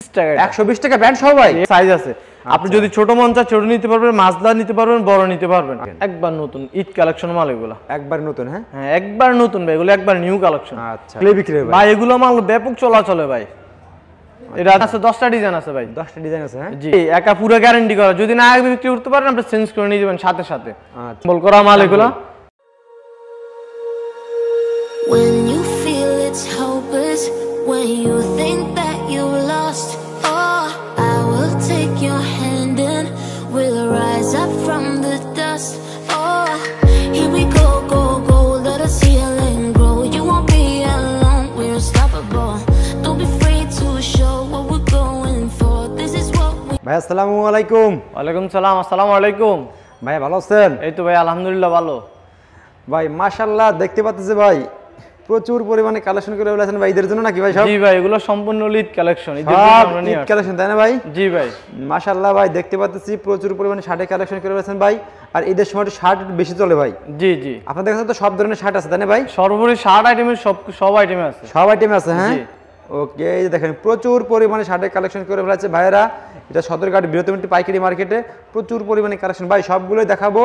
120 টাকা প্যান্ট সহ ভাই সাইজ আছে। আপনি যদি ছোট মন চান ছোট নিতে পারবেন, মাঝলা নিতে পারবেন, বড় নিতে পারবেন। একবার নতুন ঈদ কালেকশন মাল এগুলো। একবার নতুন? হ্যাঁ হ্যাঁ একবার নতুন ভাই, এগুলো একবার নিউ কালেকশন। আচ্ছা ক্লে বিক্রি ভাই এগুলো মাল ব্যাপক চলাচলে ভাই। এটা আছে 10টা ডিজাইন আছে ভাই। 10টা ডিজাইন আছে? হ্যাঁ জি, একা পুরো গ্যারান্টি করা। যদি না আগে বিক্রি করতে পারেন আপনি চেঞ্জ করে নিয়ে যাবেন সাথে সাথে। আচ্ছা বল করা মাল এগুলো। When you feel it's hopeless, when you think that you've lost, oh, I will take your hand and we'll rise up from the dust. Oh, here we go, go, go, let us heal and grow. You won't be alone, we're unstoppable. Don't be afraid to show what we're going for. This is what we... ভাই আসসালামু আলাইকুম। ওয়ালাইকুম সালাম। আসসালামু আলাইকুম ভাই ভালো আছেন? এই তো ভাই আলহামদুলিল্লাহ ভালো। ভাই মাশাআল্লাহ দেখতে পাচ্ছেন ভাই প্রচুর পরিমাণে কালেকশন করে ফেলেছেন ভাই, ঈদের জন্য নাকি ভাই সব? জি ভাই এগুলো সম্পূর্ণ ঈদ কালেকশন। ঈদের জন্য আমরা নিয়ে আসছি কালেকশন, তাই না ভাই? জি ভাই মাশাআল্লাহ ভাই দেখতে পাচ্ছি প্রচুর পরিমাণে শার্টের কালেকশন করে ফেলেছেন ভাই। আর ঈদের সময় শার্ট বেশি চলে ভাই। জি জি আপনাদের কাছে তো সব ধরনের শার্ট আছে তাই না ভাই? সর্বোপরি শার্ট আইটেমের সব আইটেম আছে। সব আইটেম আছে? হ্যাঁ ওকে, এই যে দেখেন প্রচুর পরিমাণে শার্টের কালেকশন করে ফেলেছে ভাইয়েরা। এটা সদরঘাট বৃহত্তম একটি পাইকারি মার্কেটে প্রচুর পরিমাণে কালেকশন ভাই, সবগুলোই দেখাবো।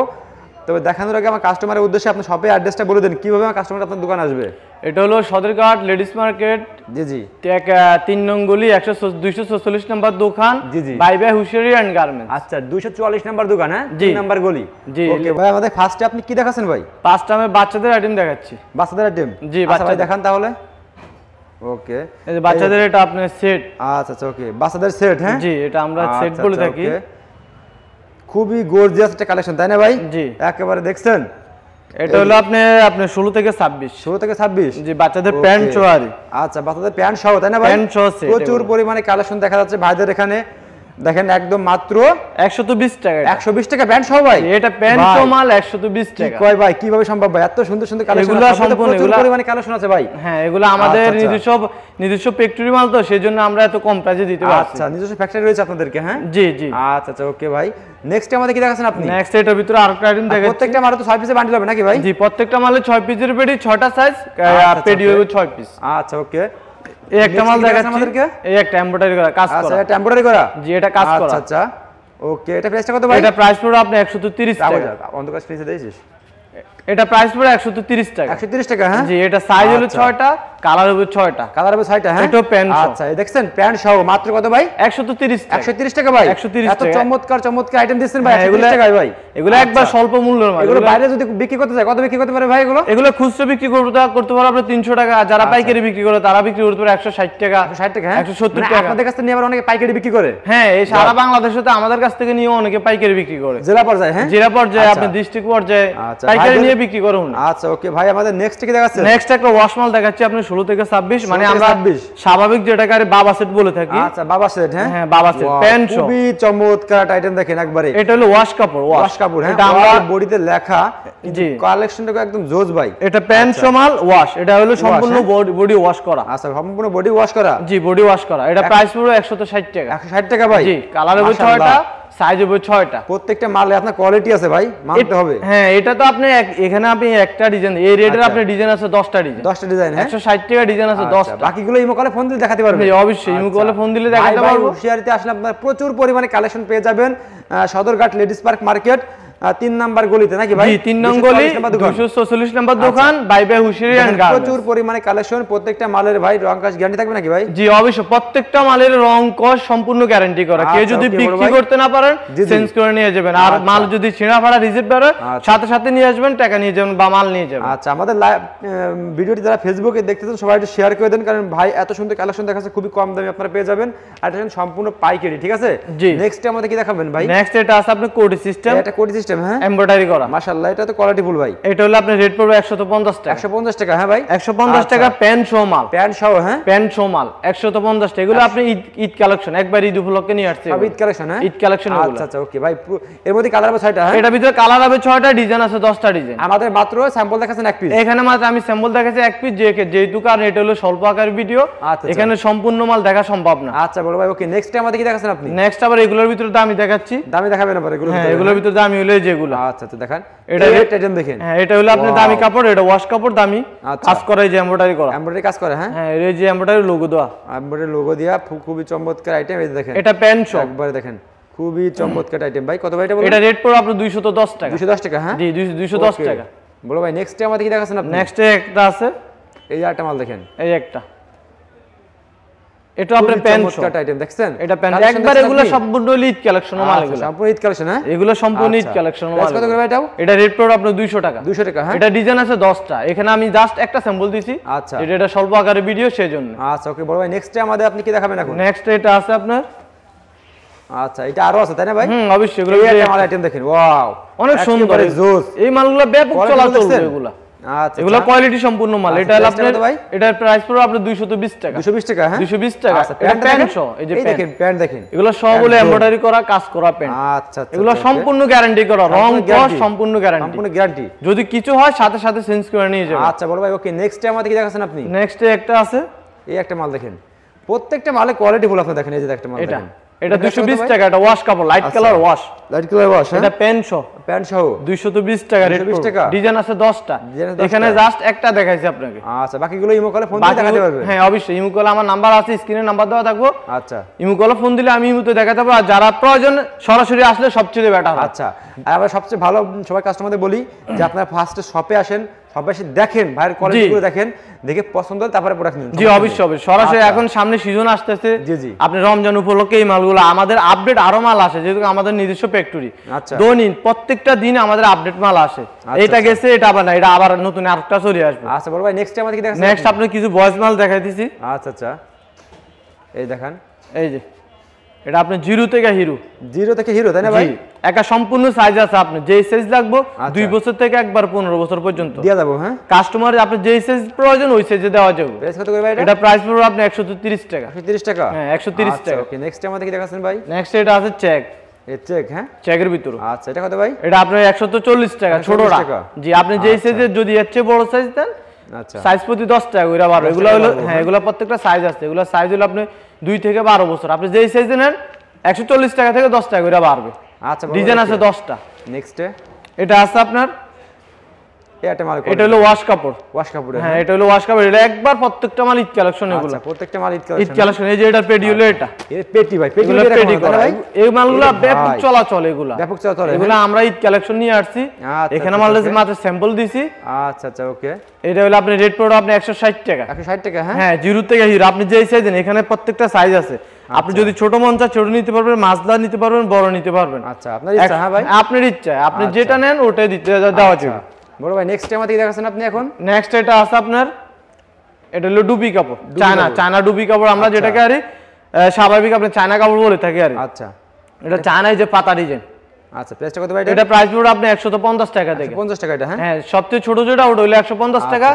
তবে দেখানোর আগে আমার কাস্টমারের উদ্দেশ্যে আপনি শপের অ্যাড্রেসটা বলে দেন, কিভাবে আমার কাস্টমার আপনার দোকান আসবে? এটা হলো সদরঘাট লেডিস মার্কেট। জি জি 3 নং গলি 246 নম্বর দোকান। জি জি বাই বাই হুশিয়ারি এন্ড গার্মেন্টস। আচ্ছা 244 নম্বর দোকান? হ্যাঁ 3 নম্বর গলি। জি ওকে ভাই, আমাদের ফার্স্টে আপনি কি দেখাচ্ছেন ভাই? ফার্স্টে আমি বাচ্চাদের আইটেম দেখাচ্ছি। বাচ্চাদের আইটেম? জি আচ্ছা ভাই দেখান তাহলে। ওকে এই যে বাচ্চাদের এটা আপনার সেট। আচ্ছা আচ্ছা ওকে, বাচ্চাদের সেট? হ্যাঁ জি এটা আমরা সেট বলে থাকি। খুবই গর্জিয়াস একটা কালেকশন তাই না ভাই? জি একেবারে দেখছেন। এটা হলো আপনি 16 থেকে 26। 16 থেকে 26? জি বাচ্চাদের প্যান্ট চোয়ারি। আচ্ছা বাচ্চাদের প্যান্ট সহ তাই না ভাই? প্যান্ট সহ প্রচুর পরিমাণে কালেকশন দেখা যাচ্ছে ভাইদের এখানে। দেখেন একদম মাত্র 120 টাকা। 120 টাকা প্যান্ট সহ ভাই? এটা প্যান্ট সহ মাল 120 টাকা। কয় ভাই কিভাবে সম্ভব ভাই? এত সুন্দর সুন্দর কালেকশন, এগুলো সম্পূর্ণ প্রচুর পরিমাণে কালেকশন আছে ভাই। হ্যাঁ এগুলো আমাদের নিজস্ব ফ্যাক্টরি মাল, তো সেজন্য আমরা এত কম প্রাইসে দিতে পারছি। আচ্ছা নিজস্ব ফ্যাক্টরি রয়েছে আপনাদেরকে? হ্যাঁ জি জি আচ্ছা আচ্ছা ওকে ভাই। নেক্সট আমাদের কি দেখাচ্ছেন আপনি? নেক্সট এটার ভিতরে আরেকটা আইটেম দেখাচ্ছি। প্রত্যেকটা মালে তো 6 পিসের বান্ডিল হবে নাকি ভাই? জি প্রত্যেকটা মালে 6 পিসের পেডি, 6টা সাইজ, পেডি হবে 6 পিস। আচ্ছা ওকে, এই একটা মাল দেখাচ্ছি আমাদেরকে। এই একটা এমব্রয়ডারি করা কাজ করা। আচ্ছা এটা এমব্রয়ডারি করা? জি এটা কাজ করা। আচ্ছা আচ্ছা ওকে, এটা প্রাইসটা কত ভাই? এটা প্রাইস পড়বে আপনি 130 টাকা। অন্ধকার স্ক্রিনে দিয়েছিস? এটা প্রাইস পড়বে 130 টাকা। 130 টাকা? হ্যাঁ জি এটা সাইজ হলো 6টা, কালার হবে 6টা। কালার হবে 6টা? হ্যাঁ এটা প্যান্ট সহ। আচ্ছা এই দেখছেন প্যান্ট সহ মাত্র কত ভাই? 130 টাকা। 130 টাকা ভাই? 130 এত চমৎকার চমৎকার আইটেম দিচ্ছেন ভাই 130 টাকা ভাই? এগুলো একবার স্বল্প মূল্যের মাল। এগুলো বাইরে যদি বিক্রি করতে যায় কত বিক্রি করতে পারে ভাই এগুলো? এগুলো খুচরা বিক্রি করতে পারে আপনি 300 টাকা, যারা পাইকারি বিক্রি করে তারা বিক্রি করতে পারে 160 টাকা। 160 টাকা? 170 টাকা। আপনাদের কাছ থেকে নিয়ে আবার অনেকে পাইকারি বিক্রি করে? হ্যাঁ এই সারা বাংলাদেশে তো আমাদের কাছ থেকে নিয়ে অনেকে পাইকারি বিক্রি করে। জেলা পর্যায়ে? হ্যাঁ জেলা পর্যায়ে, আপনি ডিস্ট্রিক্ট পর্যায়ে পাইকারি নিয়ে বিক্রি করুন। আচ্ছা ওকে ভাই, আমাদের নেক্সট কি দেখাচ্ছেন? নেক্সট একটা ওয়াশ মাল দেখাচ্ছি আপনি 16 থেকে 26। মানে আমরা স্বাভাবিক যেটাকে বাবা সেট বলে থাকি। আচ্ছা বাবা সেট? হ্যাঁ হ্যাঁ বাবা সেট প্যান্ট সহ। খুবই চমৎকার আইটেম দেখেন একবারে। এটা হলো ওয়াশ কাপড়। ওয়াশ কাপড়? হ্যাঁ এটা আমরা বডিতে লেখা। জি কালেকশনটা একদম জোস ভাই। এটা প্যান্ট সহ মাল ওয়াশ। এটা হলো সম্পূর্ণ বডি ওয়াশ করা। আচ্ছা সম্পূর্ণ বডি ওয়াশ করা? জি বডি ওয়াশ করা। এটা প্রাইস পড়বে 160 টাকা। 160 টাকা ভাই? জি কালার হবে 6টা, সাইজ হবে 6টা। প্রত্যেকটা মালে আপনার কোয়ালিটি আছে ভাই, মানতে হবে। হ্যাঁ এটা তো আপনি এখানে আপনি একটা ডিজাইন, এই রেটের আপনি ডিজাইন আছে 10টা ডিজাইন। 10টা ডিজাইন? হ্যাঁ 160 টাকা ডিজাইন আছে 10টা। বাকিগুলো ইমো কলে ফোন দিলে দেখাতে পারবেন? জি অবশ্যই ইমো কলে ফোন দিলে দেখাতে পারবো। হুশিয়ারিতে আসলে আপনারা প্রচুর পরিমাণে কালেকশন পেয়ে যাবেন Sadarghat ladies park market 3 number গলিতে নাকি ভাই? জি 3 নং গলি 244 নম্বর দোকান, বাই বাই হুশিয়ারি এন্ড গার্মেন্টস। প্রচুর পরিমাণে কালেকশন। প্রত্যেকটা মালের ভাই রং কাজ গ্যারান্টি থাকবে নাকি ভাই? জি অবশ্যই প্রত্যেকটা মালের রং কস সম্পূর্ণ গ্যারান্টি করা। কেউ যদি বিক্রি করতে না পারেন চেঞ্জ করে নিয়ে যাবেন। আর মাল যদি ছিঁড়া ফাড়া রিজেক্ট করে সাথে সাথে নিয়ে আসবেন, টাকা নিয়ে যাবেন বা মাল নিয়ে যাবেন। আচ্ছা আমাদের ভিডিওটি যারা ফেসবুকে দেখতেছেন সবাই একটু শেয়ার করে দেন, কারণ ভাই এত সুন্দর কালেকশন দেখাচ্ছে, খুবই কম দামে আপনারা পেয়ে যাবেন। আর এটা সম্পূর্ণ পাইকারি, ঠিক আছে? জি নেক্সট আমাদের কি দেখাবেন ভাই? নেক্সট এটা আছে আপনার কোডি সিস্টেম। এটা কোডি সিস্টেম? হ্যাঁ এমব্রয়ডারি করা। মাশাআল্লাহ এটা তো কোয়ালিটি ফুল ভাই। এটা হলো আপনার রেট পড়বে 150 টাকা। 150 টাকা? হ্যাঁ ভাই 150 টাকা প্যান্ট সহ মাল। প্যান্ট সহ? হ্যাঁ প্যান্ট সহ মাল 150 টাকা। এগুলো আপনি ঈদ কালেকশন, একবার ঈদ উপলক্ষে নিয়ে আসছে। সব ঈদ কালেকশন? হ্যাঁ ঈদ কালেকশন এগুলো। আচ্ছা আচ্ছা ওকে ভাই, এর মধ্যে কালার হবে 6টা? হ্যাঁ এটার ভিতরে কালার হবে 6টা, ডিজাইন আছে 10টা ডিজাইন। আমাদের মাত্র স্যাম্পল দেখাচ্ছেন এক পিস? এখানে মাত্র আমি স্যাম্পল দেখাচ্ছি এক পিস, যেহেতু কারণ এটা হলো স্বল্প আকারের ভিডিও, এখানে সম্পূর্ণ মাল দেখা সম্ভব না। আচ্ছা বড় ভাই ওকে, নেক্সট আমাদের কি দেখাচ্ছেন আপনি? নেক্সট আবার এগুলোর ভিতরে দামি দেখাচ্ছি। দামি দেখাবেন আবার এগুলো? হ্যাঁ এগুলোর ভিতরে দামি হলো হলো যেগুলো। আচ্ছা আচ্ছা দেখেন এটা রেড আইটেম দেখেন। হ্যাঁ এটা হলো আপনার দামি কাপড়, এটা ওয়াশ কাপড় দামি, কাজ করা এই যে এমব্রয়ডারি করা। এমব্রয়ডারি কাজ করে হ্যাঁ? হ্যাঁ এই যে এমব্রয়ডারি লোগো দেওয়া। এমব্রয়ডারি লোগো দেওয়া খুবই চমৎকার আইটেম, এই দেখেন। এটা প্যান্ট শপ একবারে দেখেন খুবই চমৎকার আইটেম ভাই। কত ভাই এটা বলেন? এটা রেট পড়বে আপনার 210 টাকা। 210 টাকা হ্যাঁ? জি 210 টাকা। বলো ভাই নেক্সট আমাদের কি দেখাচ্ছেন আপনি? নেক্সট একটা আছে, এই যে একটা মাল দেখেন, এই একটা, এটা আপনার প্যান্ট শপ আইটেম দেখছেন? এটা প্যান্ট একবার, এগুলো সম্পূর্ণ ঈদ কালেকশন মাল, এগুলো সম্পূর্ণ ঈদ কালেকশন হ্যাঁ? এগুলো সম্পূর্ণ ঈদ কালেকশন মাল। কত করে ভাই এটাও? এটা রেট পড়বে আপনার 200 টাকা। 200 টাকা হ্যাঁ? এটা ডিজাইন আছে 10টা, এখানে আমি জাস্ট একটা স্যাম্পল দিছি। আচ্ছা এটা স্বল্প আকারের ভিডিও সেজন্য। আচ্ছা ওকে বড় ভাই নেক্সট আমাদের আপনি কি দেখাবেন এখন? নেক্সট এটা আছে আপনার, আচ্ছা এটা আরো আছে তাই না ভাই? অবশ্যই এগুলো মাল আইটেম দেখেন, ওয়াও অনেক সুন্দর জোস। এই মালগুলো ব্যাপক চলাচল এগুলো। আচ্ছা এগুলো কোয়ালিটি সম্পূর্ণ মাল। এটা হলো আপনার ভাই, এটার প্রাইস পড়বে আপনার 220 টাকা। 220 টাকা হ্যাঁ? 220 টাকা। এটা প্যান্ট শো, এই যে দেখেন প্যান্ট দেখেন, এগুলো সব হলো এমব্রয়ডারি করা, কাজ করা প্যান্ট। আচ্ছা আচ্ছা এগুলো সম্পূর্ণ গ্যারান্টি করা, রং কস সম্পূর্ণ গ্যারান্টি। সম্পূর্ণ গ্যারান্টি, যদি কিছু হয় সাথে সাথে চেঞ্জ করে নিয়ে যাবেন। আচ্ছা বড় ভাই ওকে নেক্সট আমাদের কি দেখাচ্ছেন আপনি? নেক্সট একটা আছে, এই একটা মাল দেখেন, প্রত্যেকটা মালে কোয়ালিটি ফুল আপনি দেখেন। এই যে একটা মাল দেখেন, এটা 220 টাকা। এটা ওয়াশ কাপড়, light colour wash, light colour wash. এটা প্যান্ট শো, প্যান্ট সহ 220 টাকা রেট। 220 টাকা। ডিজাইন আছে 10টা, এখানে জাস্ট একটা দেখাইছি আপনাকে। আচ্ছা বাকিগুলো ইমো কলে ফোন দিয়ে দেখাতে পারবে? হ্যাঁ অবশ্যই, ইমো কলে আমার নাম্বার আছে, স্ক্রিনে নাম্বার দেওয়া থাকবো। আচ্ছা ইমো কলে ফোন দিলে আমি ইমোতে দেখাতে পারবো, আর যারা প্রয়োজন সরাসরি আসলে সবচেয়ে বেটার। আচ্ছা আর আমরা সবচেয়ে ভালো সবাই কাস্টমারদের বলি যে আপনারা ফার্স্টে শপে আসেন, শপে এসে দেখেন ভাইয়ের কোয়ালিটিগুলো দেখেন, দেখে পছন্দ হলে তারপরে প্রোডাক্ট নিন। জি অবশ্যই অবশ্যই, সরাসরি এখন সামনে সিজন আসতেছে। জি জি আপনি রমজান উপলক্ষে এই মালগুলো আমাদের আপডেট আরো মাল আসে, যেহেতু আমাদের নিজস্ব ফ্যাক্টরি। আচ্ছা দৈনিক প্রত্যেকটা দিন আমাদের আপডেট মাল আসে। এটা গেছে, এটা আবার না, এটা আবার নতুন আরেকটা চলে আসবে। আচ্ছা বড় ভাই নেক্সট আমাদের কি দেখাচ্ছেন? নেক্সট আপনি কিছু ভয়েস মাল দেখাই দিছি। আচ্ছা আচ্ছা এই দেখেন, এই যে এটা আপনি জিরো থেকে হিরো। জিরো থেকে হিরো তাই না ভাই? একটা সম্পূর্ণ সাইজ আছে, আপনি যেই সাইজ লাগবে 2 বছর থেকে একবার 15 বছর পর্যন্ত দিয়া যাবো হ্যাঁ? কাস্টমার আপনি যেই সাইজ প্রয়োজন ওই সাইজে দেওয়া যাবে। প্রাইস কত করে ভাই এটা? এটা প্রাইস পড়বে আপনি 130 টাকা। 130 টাকা হ্যাঁ 130 টাকা। ওকে নেক্সট আমাদের কি দেখাচ্ছেন ভাই? নেক্সট এটা আছে চেক, এই চেক হ্যাঁ? চেকের ভিতরে। আচ্ছা এটা কত ভাই? এটা আপনার 140 টাকা ছোটটা। জি আপনি যেই সাইজে যদি এর চেয়ে বড় সাইজ দেন, আচ্ছা সাইজ প্রতি 10 টাকা করে বাড়বে। এগুলো হলো হ্যাঁ, এগুলো প্রত্যেকটা সাইজ আছে। এগুলো সাইজ হলো আপনি 2 থেকে 12 বছর, আপনি যেই সাইজে নেন 140 টাকা থেকে 10 টাকা করে বাড়বে। আচ্ছা ডিজাইন আছে 10টা। নেক্সটে এটা আছে আপনার, এটা মাল, এটা হলো ওয়াশ কাপড়। ওয়াশ কাপড় হ্যাঁ এটা হলো ওয়াশ কাপড়। এটা একবার প্রত্যেকটা মাল ঈদ কালেকশন। এগুলো আচ্ছা প্রত্যেকটা মাল ঈদ ঈদ কালেকশন। এই যে এটা পেডি হলো, এটা এর পেটি ভাই, পেটি এগুলো পেডি করা ভাই। এই মালগুলো ব্যাপক চলাচল, এগুলো ব্যাপক চলাচল। এগুলো আমরা ঈদ কালেকশন নিয়ে আসছি, এখানে মাল মাত্র স্যাম্পল দিছি। আচ্ছা আচ্ছা ওকে এটা হলো আপনি রেট পড়বে আপনি 160 টাকা। 160 টাকা হ্যাঁ? হ্যাঁ জিরো থেকে হিরো, আপনি যেই সাইজ দেন, এখানে প্রত্যেকটা সাইজ আছে। আপনি যদি ছোট মন চান ছোট নিতে পারবেন, মাঝলা নিতে পারবেন, বড় নিতে পারবেন। আচ্ছা আপনার ইচ্ছা হ্যাঁ ভাই? আপনার ইচ্ছা, আপনি যেটা নেন ওটাই দিতে দেওয়া যাবে। বড় ভাই নেক্সট আমাদের কি দেখাচ্ছেন আপনি এখন? নেক্সট এটা আছে আপনার, এটা হলো ডুবি কাপড়, চায়না ডুবি কাপড় আমরা যেটাকে আরে স্বাভাবিক আপনি চায়না কাপড় বলে থাকি আর। আচ্ছা এটা চায়নায় যে পাতা ডিজাইন। আচ্ছা প্রাইসটা কত ভাই? এটা প্রাইস পড়বে আপনি 150 টাকা থেকে। 50 টাকা এটা হ্যাঁ? হ্যাঁ সবচেয়ে ছোট যেটা ওটা হলো 150 টাকা।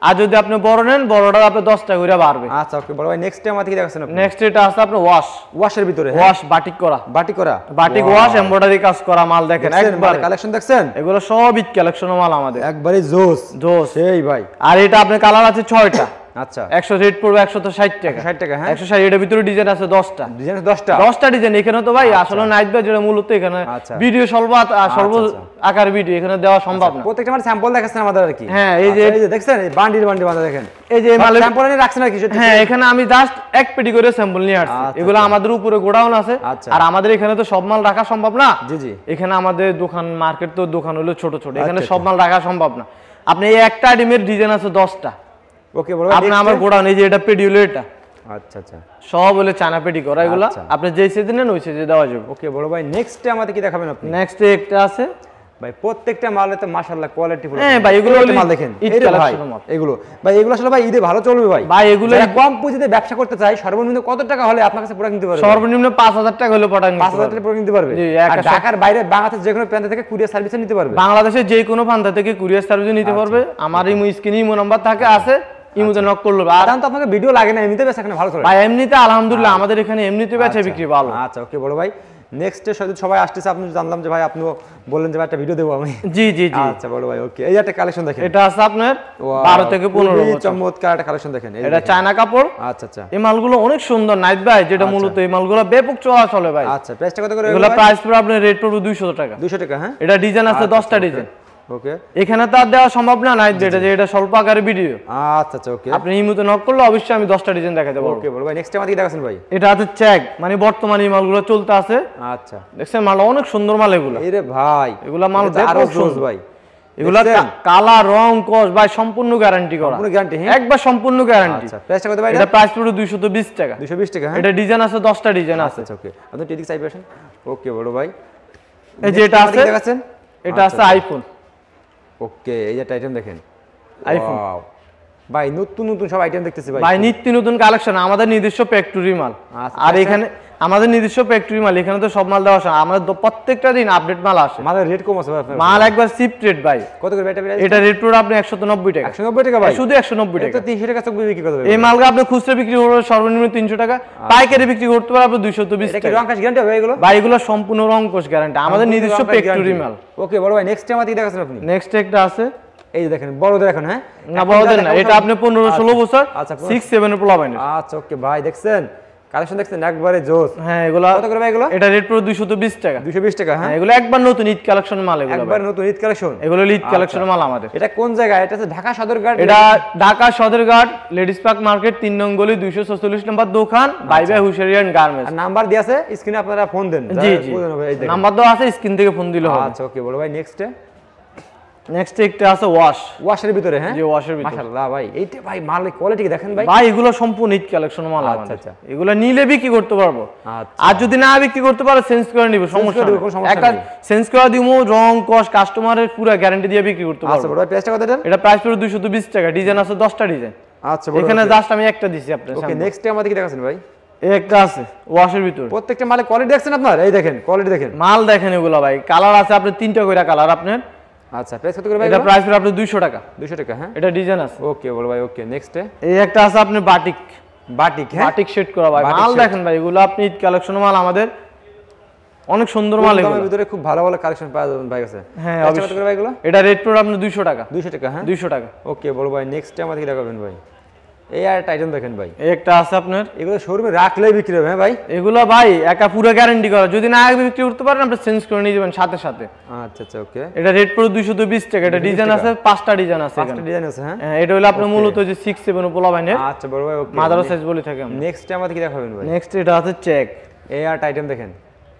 আর যদি আপনি বড় নেন, বড়টা আপনি 10 টাকা করে বাড়বে। আচ্ছা ওকে বড় ভাই নেক্সট আমাদের কি দেখাচ্ছেন আপনি? নেক্সট এটা আছে আপনার ওয়াশ, ওয়াশের ভিতরে ওয়াশ বাটিক করা, বাটিক ওয়াশ এমব্রয়ডারি কাজ করা মাল। দেখেন একবার কালেকশন দেখছেন, এগুলো সব ঈদ কালেকশন মাল আমাদের, একবারে জোস জোস সেই ভাই। আর এটা আপনার কালার আছে 6টা। আচ্ছা 100 রেট পড়বে 160 টাকা। 60 টাকা হ্যাঁ? 160। এর ভিতরে ডিজাইন আছে 10টা। ডিজাইন 10টা? 10টা ডিজাইন। এখানে তো ভাই আসলে নাইট বা যেটা মূলত এখানে ভিডিও সর্ব আকার ভিডিও এখানে দেওয়া সম্ভব না। প্রত্যেকটা মানে স্যাম্পল দেখাচ্ছেন আমাদের আর কি। হ্যাঁ এই যে দেখছেন এই বান্ডিল বান্ডিল দেখেন, এই যে মাল স্যাম্পল এনে রাখছেন আর কি। হ্যাঁ এখানে আমি জাস্ট এক পেটি করে স্যাম্পল নিয়ে আসছি। এগুলো আমাদের উপরে গোডাউন আছে, আর আমাদের এখানে তো সব মাল রাখা সম্ভব না। জি জি এখানে আমাদের দোকান, মার্কেট তো দোকান হলো ছোট ছোট, এখানে সব মাল রাখা সম্ভব না। আপনি এই একটা আইটেমের ডিজাইন আছে 10টা। ওকে বড় আপনি আমার গোডাউন, এই যে এটা পেডি হলো, এটা আচ্ছা আচ্ছা সব হলো চায়না পেডি করা। এগুলো আপনি যেই সাইজে নেন ওই সাইজে দেওয়া যাবে। ওকে বড় ভাই নেক্সট আমাদের কি দেখাবেন আপনি? নেক্সট একটা আছে ভাই, প্রত্যেকটা মালে তো মাশাআল্লাহ কোয়ালিটি ফুল। হ্যাঁ ভাই এগুলো মাল দেখেন, ঈদ এই ভাই কালেকশন মাল। এগুলো ভাই, এগুলো আসলে ভাই ঈদে ভালো চলবে ভাই। ভাই এগুলো কম পুঁজিতে ব্যবসা করতে চাই, সর্বনিম্ন কত টাকা হলে আপনার কাছে প্রোডাক্ট নিতে পারবে? সর্বনিম্ন 5000 টাকা হলে প্রোডাক্ট নিতে পারবে। 5000 টাকা প্রোডাক্ট নিতে পারবে। আর ঢাকার বাইরে বাংলাদেশের যে কোনো প্রান্ত থেকে কুরিয়ার সার্ভিস নিতে পারবে। বাংলাদেশের যে কোনো প্রান্ত থেকে কুরিয়ার সার্ভিস নিতে পারবে। আমার ইমো স্ক্রিনে ইমো নাম্বার থাকে আছে, ইমোতে নক করলো। আর তো আপনাকে ভিডিও লাগে না, এমনিতে বেচা কেনা ভালো চলে ভাই। এমনিতে আলহামদুলিল্লাহ আমাদের এখানে এমনিতে বেচা বিক্রি ভালো। আচ্ছা ওকে বড় ভাই নেক্সটে সবাই আসতেছে, আপনি জানলাম যে ভাই আপনিও বললেন যে ভাই একটা ভিডিও দেবো আমি। জি জি জি। আচ্ছা বড় ভাই, ওকে। এই একটা কালেকশন দেখেন, এটা আছে আপনার 12 থেকে 15 বছর। চমৎকার একটা কালেকশন দেখেন, এটা চায়না কাপড়। আচ্ছা আচ্ছা। এই মালগুলো অনেক সুন্দর নাইট ভাই, যেটা মূলত এই মালগুলো ব্যাপক চলে ভাই। আচ্ছা, প্রাইসটা কত করে? এগুলো প্রাইস পুরো আপনার রেট পড়বে 200 টাকা। 200 টাকা, হ্যাঁ। এটা ডিজাইন আছে 10টা ডিজাইন। ওকে, এখানে তো আর দেওয়া সম্ভব না নাইট যেটা, যে এটা স্বল্প আকারের ভিডিও। আচ্ছা আচ্ছা, ওকে। আপনি ইমোতে নক করলে অবশ্যই আমি 10টা ডিজাইন দেখাতে পারবো। ওকে বড় ভাই, নেক্সট টাইম আমাকে দেখাছেন ভাই। এটা আছে চেক, মানে বর্তমানে এই মালগুলো চলতে আছে। আচ্ছা, দেখছেন মাল অনেক সুন্দর মাল এগুলো। এই রে ভাই, এগুলা মাল আরো দেখো জোস ভাই। এগুলা কালার রং কস ভাই সম্পূর্ণ গ্যারান্টি করা। সম্পূর্ণ গ্যারান্টি, হ্যাঁ, একবার সম্পূর্ণ গ্যারান্টি। আচ্ছা, প্রাইসটা কত ভাই? এটা প্রাইস পুরো 220 টাকা। 220 টাকা, হ্যাঁ। এটা ডিজাইন আছে 10টা ডিজাইন আছে। আচ্ছা, ওকে। আপনি টিডিক সাইড আসেন। ওকে বড় ভাই, এই যে এটা আছে, দেখাচ্ছেন, এটা আছে আইফোন। ওকে, এই যে আইটেম দেখেন, আইফোন ভাই, নতুন নতুন সব আইটেম দেখতেছি ভাই। ভাই নিত্য নতুন কালেকশন, আমাদের নিজস্ব ফ্যাক্টরি মাল। আর এখানে আমাদের নিজস্ব ফ্যাক্টরি মাল, এখানে তো সব মাল দেওয়া আসে, আমাদের প্রত্যেকটা দিন আপডেট মাল আসে। মালের রেট কম আছে ভাই আপনার? মাল একবার চিপ রেট ভাই। কত করে এটা? এটা রেট পুরো আপনি 190 টাকা। 190 টাকা ভাই? শুধু 190 টাকা। এটা 300 টাকা চক বিক্রি করতে হবে। এই মালটা আপনি খুচরা বিক্রি করবেন সর্বনিম্ন 300 টাকা, পাইকারি বিক্রি করতে পারবেন আপনি 220 এটা কি টাকা। রং কাজ গ্যারান্টি হবে এগুলো? ভাই এগুলো সম্পূর্ণ রং কোষ গ্যারান্টি, আমাদের নিজস্ব ফ্যাক্টরি মাল। ওকে বড় ভাই, নেক্সট টাইম আমাকে দেখাচ্ছেন আপনি। নেক্সট একটা আছে, এই যে দেখেন, বড়দের এখন, হ্যাঁ না বড়দের না, এটা আপনি 15-16 বছর, আচ্ছা 6-7 এর প্লাবাইন। আচ্ছা, ওকে ভাই, দেখছেন কালেকশন, দেখছেন একবারে জোস। হ্যাঁ এগুলা কত করে ভাই এগুলো? এটা রেট পুরো 220 টাকা। 220 টাকা, হ্যাঁ। এগুলো একবার নতুন ঈদ কালেকশন মাল, এগুলো একবার নতুন ঈদ কালেকশন, এগুলো ঈদ কালেকশন মাল আমাদের। এটা কোন জায়গায়? এটা হচ্ছে ঢাকা সদরঘাট। এটা Dhaka Sadarghat ladies park market 3 নং গলি 246 নম্বর দোকান, বাই বাই হুশারিয়ান গার্মেন্টস। আর নাম্বার দেয়া আছে স্ক্রিনে, আপনারা ফোন দেন। জি জি, নাম্বার দেওয়া আছে, স্ক্রিন থেকে ফোন দিলে হবে। আচ্ছা, ওকে বড় ভাই, নেক্সট একটা আছে ওয়াশের ভিতরে, হ্যাঁ। জি ওয়াশের ভিতরে। মাশাআল্লাহ ভাই, এইটা ভাই মালের কোয়ালিটি দেখেন ভাই। ভাই এগুলো সম্পূর্ণ ঈদ কালেকশন মাল আমাদের। আচ্ছা। এগুলো নিলে বিক্রি করতে পারবো। আচ্ছা, আর যদি না বিক্রি করতে পারো চেঞ্জ করে নিব, সমস্যা নেই। একটা চেঞ্জ করে দিমু, রং কস কাস্টমারের পুরো গ্যারান্টি দিয়ে বিক্রি করতে পারবো। আচ্ছা বড় ভাই, প্রাইসটা কত এটা? এটা প্রাইস পুরো 220 টাকা। ডিজাইন আছে 10টা ডিজাইন। আচ্ছা বড়, এখানে জাস্ট আমি একটা দিছি আপনাদের ওকে। সামনে। নেক্সট টাইম আমাদের কি দেখাচ্ছেন ভাই? এই একটা আছে ওয়াশের ভিতরে। প্রত্যেকটা মালের কোয়ালিটি দেখছেন আপনার? এই দেখেন কোয়ালিটি দেখেন, মাল দেখেন এগুলো ভাই। কালার আছে আপনার 3টা কইরা কালার আপনার। আচ্ছা, প্রাইস কত করে ভাই? এটা প্রাইস পুরো আপনার 200 টাকা। 200 টাকা, হ্যাঁ। এটা ডিজাইন আছে। ওকে বড় ভাই, ওকে। নেক্সট এই একটা আছে আপনার বাটিক, হ্যাঁ, বাটিক সেট করা ভাই। মাল দেখেন ভাই, এগুলো আপনি ঈদ কালেকশন মাল আমাদের, অনেক সুন্দর মাল এগুলো। এর ভিতরে খুব ভালো ভালো কালেকশন পাওয়া যাবে ভাই কাছে। হ্যাঁ অবশ্যই। কত করে ভাই এগুলো? এটা রেট পুরো আপনার 200 টাকা। 200 টাকা, হ্যাঁ। 200 টাকা। ওকে বড় ভাই, নেক্সট টাইম আমাদের কি দেখাবেন ভাই? এই আর আইটেম দেখেন ভাই, এই একটা আছে আপনার। এগুলো শোরুমে রাখলেই বিক্রি হবে, হ্যাঁ ভাই। এগুলো ভাই একা পুরো গ্যারান্টি করা, যদি না বিক্রি করতে পারেন আপনি চেঞ্জ করে নিয়ে যাবেন সাথে সাথে। আচ্ছা আচ্ছা, ওকে। এটা রেট পুরো 220 টাকা। এটা ডিজাইন আছে 5টা ডিজাইন আছে পাঁচটা এখানে। ডিজাইন আছে, হ্যাঁ। হ্যাঁ এটা হলো আপনার মূলত যে 6-7 পোলাবাইনের। আচ্ছা বড় ভাই, ওকে। মাদার সাইজ বলে থাকে আমরা। নেক্সট টাইম আমাদের কি দেখাবেন ভাই? নেক্সট এটা আছে চেক। এই আর আইটেম দেখেন,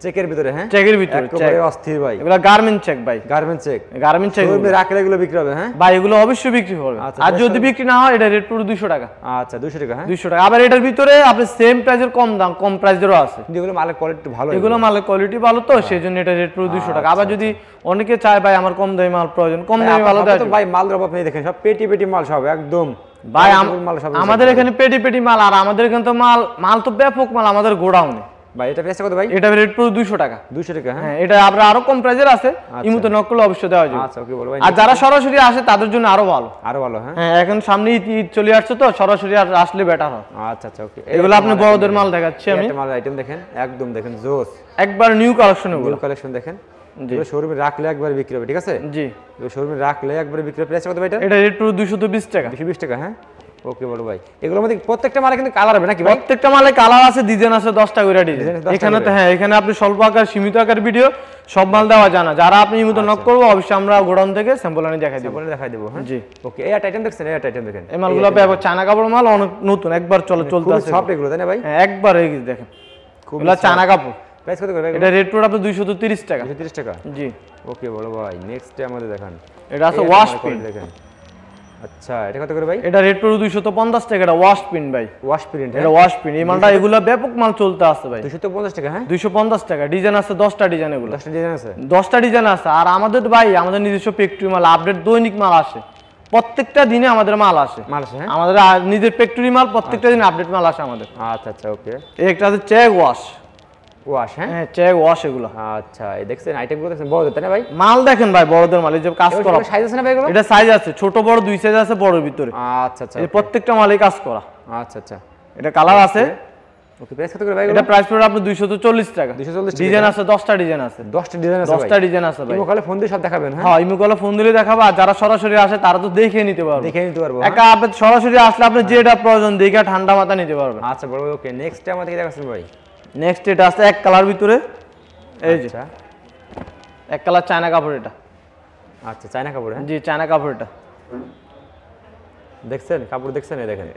চেকের ভিতরে, হ্যাঁ। চেকের ভিতরে একেবারে অস্থির ভাই। এগুলো গার্মেন্ট চেক ভাই। গার্মেন্ট চেক, গার্মেন্ট চেক শোরুমে রাখলে এগুলো বিক্রি হবে, হ্যাঁ ভাই। এগুলো অবশ্যই বিক্রি হবে। আচ্ছা, আর যদি বিক্রি না হয় এটা রেট পুরো 200 টাকা। আচ্ছা, 200 টাকা, হ্যাঁ। 200 টাকা। আবার এটার ভিতরে আপনি সেম প্রাইসের কম দাম, কম প্রাইসেরও আছে। কিন্তু এগুলো মালের কোয়ালিটি ভালো, এগুলো মালের কোয়ালিটি ভালো তো, সেজন্য এটা রেট পুরো 200 টাকা। আবার যদি অনেকে চায় ভাই আমার কম দামি মাল প্রয়োজন, কম দামি মাল দেয় ভাই। মালের অভাব নেই, দেখেন সব পেটি পেটি মাল, সব একদম ভাই। মাল সব আমাদের এখানে পেটি পেটি মাল, আর আমাদের এখানে তো মাল তো ব্যাপক মাল আমাদের গোডাউনে ভাই। এটা প্রাইস কত ভাই? এটা রেট পুরো 200 টাকা। 200 টাকা, হ্যাঁ। হ্যাঁ এটা আবার আরো কম প্রাইসের আছে, ইমুতে নক করলে অবশ্যই দেওয়া যাবে। আচ্ছা, ওকে বড় ভাই। আর যারা সরাসরি আসে তাদের জন্য আরো ভালো, আরো ভালো, হ্যাঁ। হ্যাঁ এখন সামনে ঈদ চলে আসছে তো, সরাসরি আসলে বেটার হয়। আচ্ছা আচ্ছা, ওকে। এগুলো আপনি বড়দের মাল দেখাচ্ছি আমি। একটা মাল আইটেম দেখেন, একদম দেখেন জোস, একবার নিউ কালেকশন এগুলো। নিউ কালেকশন দেখেন। জি এগুলো শোরুমে রাখলে একবার বিক্রি হবে, ঠিক আছে? জি, এগুলো শোরুমে রাখলে একবার বিক্রি হবে। প্রাইস কত ভাই এটা? এটা রেট পুরো 220 টাকা। 220 টাকা, হ্যাঁ। ওকে বড় ভাই, এগুলোর মধ্যে প্রত্যেকটা মালে কিন্তু কালার হবে নাকি ভাই? প্রত্যেকটা মালে কালার আছে, ডিজাইন আছে 10টা করে ডিজাইন। এখানে তো হ্যাঁ, এখানে আপনি স্বল্প আকার সীমিত আকার ভিডিও সব মাল দেওয়া জানা। যারা আপনি ইমুতে নক করবো অবশ্যই আমরা গোডাউন থেকে স্যাম্পল আনি দেখাই দেব। বলে দেখাই দেব, হ্যাঁ। জি, ওকে। এই আইটেম দেখছেন, এই আইটেম দেখেন। এই মালগুলো ব্যবহার চায়না কাপড় মাল, অনেক নতুন, একবার চলতে আছে সব এগুলো, তাই না ভাই? হ্যাঁ একবার এই দেখেন, এগুলো চায়না কাপড়। প্রাইস কত করে ভাই? এটা রেট পুরো আপনার 230 টাকা। 230 টাকা, জি। ওকে বড় ভাই, নেক্সট টাইম আমাদের দেখান। এটা আছে ওয়াশ পিন দেখেন। আচ্ছা, এটা কত করে ভাই? এটা রেট পুরো 250 টাকা। এটা ওয়াশ পিন ভাই, ওয়াশ প্রিন্ট, এটা ওয়াশ পিন। এই মালটা এগুলা ব্যাপক মাল চলতে আছে ভাই। 250 টাকা, হ্যাঁ। 250 টাকা। ডিজাইন আছে 10টা ডিজাইন, এগুলো 10টা ডিজাইন আছে। 10টা ডিজাইন আছে। আর আমাদের ভাই আমাদের নিজস্ব ফ্যাক্টরি মাল, আপডেট দৈনিক মাল আসে, প্রত্যেকটা দিনে আমাদের মাল আসে। হ্যাঁ। আমাদের নিজের ফ্যাক্টরি মাল, প্রত্যেকটা দিন আপডেট মাল আসে আমাদের। আচ্ছা আচ্ছা, ওকে। এই একটা আছে চেক ওয়াশ। ওয়াশ, হ্যাঁ। হ্যাঁ চেক ওয়াশ এগুলো। আচ্ছা, এই দেখছেন আইটেমগুলো দেখছেন, বড় তাই না ভাই? মাল দেখেন ভাই, বড়দের মাল, এই যে কাজ করা। সাইজ আছে না ভাই এগুলো? এটা সাইজ আছে, ছোট বড় দুই সাইজ আছে, বড়র ভিতরে। আচ্ছা আচ্ছা, এই প্রত্যেকটা মালে কাজ করা। আচ্ছা আচ্ছা। এটা কালার আছে ওকে প্রাইস কত করে ভাই এটা প্রাইস পড়বে আপনার 240 টাকা 240 টাকা ডিজাইন আছে 10টা ডিজাইন আছে 10টা ডিজাইন আছে ভাই 10টা ডিজাইন আছে ভাই ইমো কলে ফোন দিয়ে সব দেখাবেন হ্যাঁ হ্যাঁ ইমো কলে ফোন দিলে দেখাবো আর যারা সরাসরি আসে তারা তো দেখে নিতে পারবে দেখে নিতে পারবো একা আপনি সরাসরি আসলে আপনি যেটা প্রয়োজন দেখে ঠান্ডা মাথা নিতে পারবেন আচ্ছা বড় ভাই ওকে নেক্সট আমাদের কি দেখাচ্ছেন ভাই নেক্সট এটা আছে এক কালার ভিতরে এই যে আচ্ছা এক কালার চায়না কাপড় এটা আচ্ছা চায়না কাপড় হ্যাঁ জি চায়না কাপড় এটা দেখছেন কাপড় দেখছেন এই দেখেন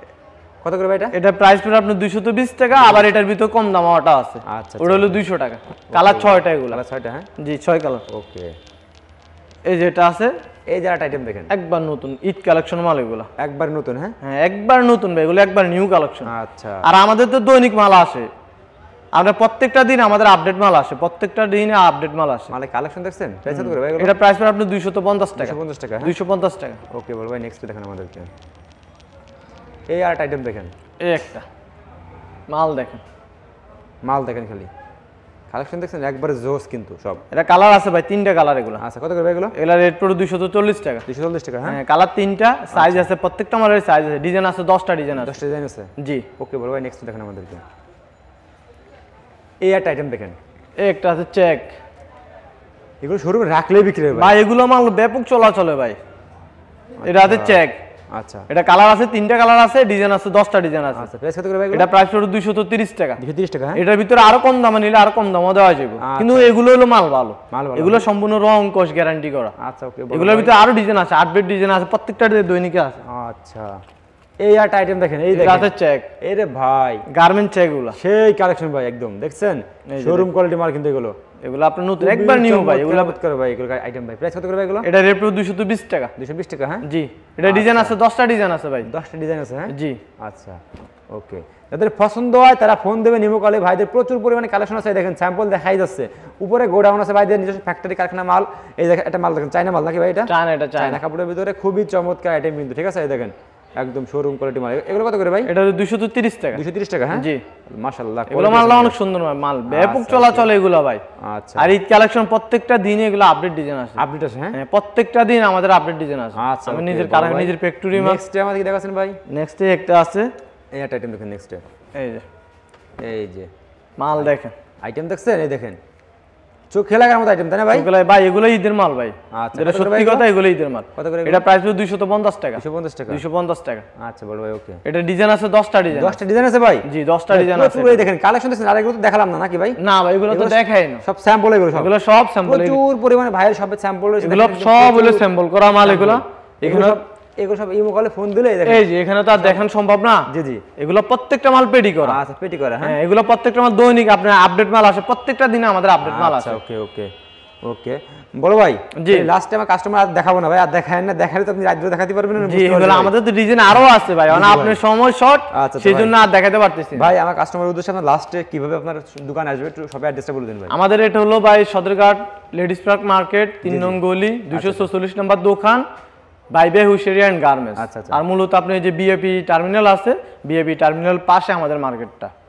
কত করে ভাই এটা এটা প্রাইস পড়বে আপনার 220 টাকা আবার এটার ভিতর কম দাম ওটা আছে আচ্ছা ওটা হলো 200 টাকা কালার 6টা এগুলো কালার 6টা হ্যাঁ জি 6 কালার ওকে এই যে এটা আছে এই যারা আইটেম দেখেন একবার নতুন ঈদ কালেকশন মাল এগুলো একবার নতুন হ্যাঁ হ্যাঁ একবার নতুন ভাই এগুলো একবার নিউ কালেকশন আচ্ছা আর আমাদের তো দৈনিক মাল আসে আমরা প্রত্যেকটা দিন আমাদের আপডেট মাল আসে প্রত্যেকটা দিনে আপডেট মাল আসে মানে কালেকশন দেখছেন প্রাইস কত করে ভাই এটা প্রাইস পড়বে আপনার 250 টাকা 250 টাকা হ্যাঁ 250 টাকা ওকে বল ভাই নেক্সট দেখেন আমাদেরকে এই আর আইটেম দেখেন এই একটা মাল দেখেন মাল দেখেন খালি কালেকশন দেখছেন একবারে জোস কিন্তু সব এটা কালার আছে ভাই তিনটা কালার এগুলো আচ্ছা কত করে ভাই এগুলো এগুলা রেট পড়বে 240 টাকা 240 টাকা হ্যাঁ হ্যাঁ কালার তিনটা সাইজ আছে প্রত্যেকটা মালের সাইজ আছে ডিজাইন আছে 10টা ডিজাইন আছে 10টা ডিজাইন আছে জি ওকে বল ভাই নেক্সট দেখেন আমাদেরকে এই আর আইটেম দেখেন এই একটা আছে চেক এগুলো শোরুমে রাখলেই বিক্রি হবে ভাই এগুলো মাল ব্যাপক চলাচলে ভাই এটা আছে চেক আচ্ছা এটা কালার আছে তিনটা কালার আছে ডিজাইন আছে 10টা ডিজাইন আছে আচ্ছা প্রাইস কত করে ভাই এটা প্রাইস পড়বে 230 টাকা 230 টাকা হ্যাঁ এটার ভিতরে আরো কম দামে নিলে আরো কম দামে দেওয়া যাবে কিন্তু এগুলো হলো মাল ভালো মাল ভালো। এগুলো সম্পূর্ণ রং কোষ গ্যারান্টি করা আচ্ছা ওকে এগুলোর ভিতরে আরো ডিজাইন আছে 8 বিট ডিজাইন আছে প্রত্যেকটা দৈনিকে আছে আচ্ছা এই আর আইটেম দেখেন এই এটা দেখেন আছে চেক এই রে ভাই গার্মেন্ট চেক গুলো সেই কালেকশন ভাই একদম দেখছেন এই যে শোরুম কোয়ালিটি মাল কিন্তু এগুলো এগুলো আপনি নতুন একবার নিউ ভাই এগুলো করে ভাই এগুলো আইটেম ভাই প্রাইস কত করে ভাই এগুলো এটা রেট পড়বে 220 টাকা 220 টাকা হ্যাঁ জি এটা ডিজাইন আছে 10টা ডিজাইন আছে ভাই 10টা ডিজাইন আছে হ্যাঁ জি আচ্ছা ওকে যাদের পছন্দ হয় তারা ফোন দেবে নিমো কলে ভাইদের প্রচুর পরিমাণে কালেকশন আছে দেখেন স্যাম্পল দেখাই যাচ্ছে উপরে গোডাউন আছে ভাইদের নিজস্ব ফ্যাক্টরি কারখানা মাল এই দেখেন এটা মাল দেখেন চায়না মাল নাকি ভাই এটা চায়না এটা চায়না চায়না কাপড়ের ভিতরে খুবই চমৎকার আইটেম কিন্তু ঠিক আছে এই দেখেন একদম শোরুম কোয়ালিটি মাল এগুলো কত করে ভাই এটা হলো 230 টাকা 230 টাকা হ্যাঁ জি মাশাআল্লাহ এগুলো মালটা অনেক সুন্দর মাল ব্যাপক চলাচল এগুলো ভাই আচ্ছা আর ঈদ কালেকশন প্রত্যেকটা দিনে এগুলো আপডেট ডিজাইন আছে আপডেট আছে হ্যাঁ হ্যাঁ প্রত্যেকটা দিন আমাদের আপডেট ডিজাইন আছে আচ্ছা আমি নিজের কারখানা নিজের ফ্যাক্টরি মাল নেক্সট আমাদের কি দেখাচ্ছেন ভাই নেক্সট একটা আছে এই একটা আইটেম দেখেন নেক্সট এই যে এই যে মাল দেখেন আইটেম দেখছেন এই দেখেন চোখে লাগার মতো আইটেম তাই না ভাই এগুলো ভাই এগুলো ঈদের মাল ভাই আচ্ছা, যেটা কত করে সত্যি ভাই কথা এগুলো ঈদের মাল কত করে এটা প্রাইস হলো 250 টাকা 250 টাকা 250 টাকা আচ্ছা বল ভাই ওকে এটা ডিজাইন আছে 10টা ডিজাইন 10টা ডিজাইন আছে ভাই জি 10টা ডিজাইন আছে প্রচুর এই দেখেন কালেকশন দেখছেন আর এগুলো তো দেখালাম না নাকি ভাই না ভাই এগুলো তো দেখাই না সব স্যাম্পল এগুলো সব এগুলো সব স্যাম্পল প্রচুর পরিমাণে ভাইয়ের সব স্যাম্পল রয়েছে এগুলো দেখেন, সব হলো প্রচুর স্যাম্পল করা মাল এগুলো এগুলো সব এগুলো সব ইমো কলে ফোন দিলে এই দেখেন এই যে এখানে তো আর দেখান সম্ভব না জি জি এগুলো প্রত্যেকটা মাল পেডি করা আচ্ছা পেটি করে হ্যাঁ হ্যাঁ এগুলো প্রত্যেকটা মাল দৈনিক আপনার আপডেট মাল আসে প্রত্যেকটা দিনে আমাদের আপডেট মাল আচ্ছা আসে ওকে ওকে ওকে বড় ভাই জি। লাস্ট টাইম কাস্টমার আর দেখাবো না ভাই আর দেখায় না দেখালে তো আপনি রাত ধরে দেখাতে পারবেন না জি এগুলো আমাদের তো ডিজাইন আরো আছে ভাই মানে আপনার সময় শর্ট আচ্ছা, তো সেজন্য আর দেখাতে পারতেছি না। ভাই আমার কাস্টমার উদ্দেশ্যে আপনার লাস্টে কিভাবে আপনার দোকান আসবে একটু সবাই অ্যাড্রেসটা বলে দিন ভাই আমাদের এটা হলো ভাই সদরঘাট লেডিস পার্ক মার্কেট 3 নং গলি 244 নম্বর দোকান বাইবে হুশিয়ারি এন্ড গার্মেন্টস আচ্ছা, আচ্ছা। আর মূলত আপনি যে বিএপি টার্মিনাল আছে বিএপি টার্মিনাল পাশে আমাদের মার্কেটটা